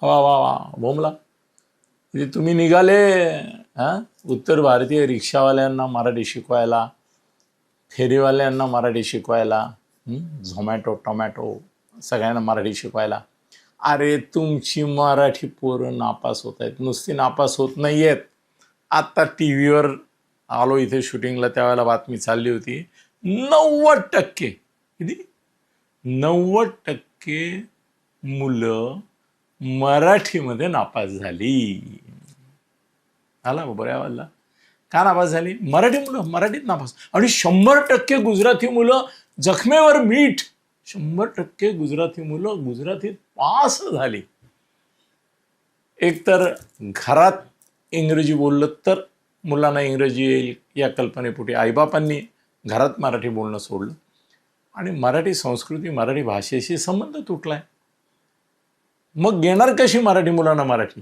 वा वा वा बोंबला. म्हणजे तुम्ही निघाले उत्तर भारतीय रिक्षावाल्यांना मराठी शिकवायला, फेरीवाल्यांना मराठी शिकवायला, झोमॅटो टोमॅटो सगळ्यांना मराठी शिकवायला. अरे तुमची मराठी पोरं नापास होत आहेत, नुसती नापास होत नाही आहेत. आत्ता टी व्हीवर आलो इथे शूटिंगला, त्यावेळेला बातमी चालली होती, 90% किती 90% मुलं मराठीमध्ये नापास झाली. आला बऱ्या वाजला. का नापास झाली? मराठी मुलं मराठीत नापास. आणि 100% गुजराती मुलं जखमेवर मीठ, 100% गुजराती मुलं गुजरातीत पास झाली. एकतर घरात इंग्रजी बोललं तर मुलांना इंग्रजी येईल या कल्पनेपोटी आईबापांनी घरात मराठी बोलणं सोडलं आणि मराठी संस्कृती मराठी भाषेशी संबंध तुटलाय. मग घेणार कशी मराठी मुलांना मराठी?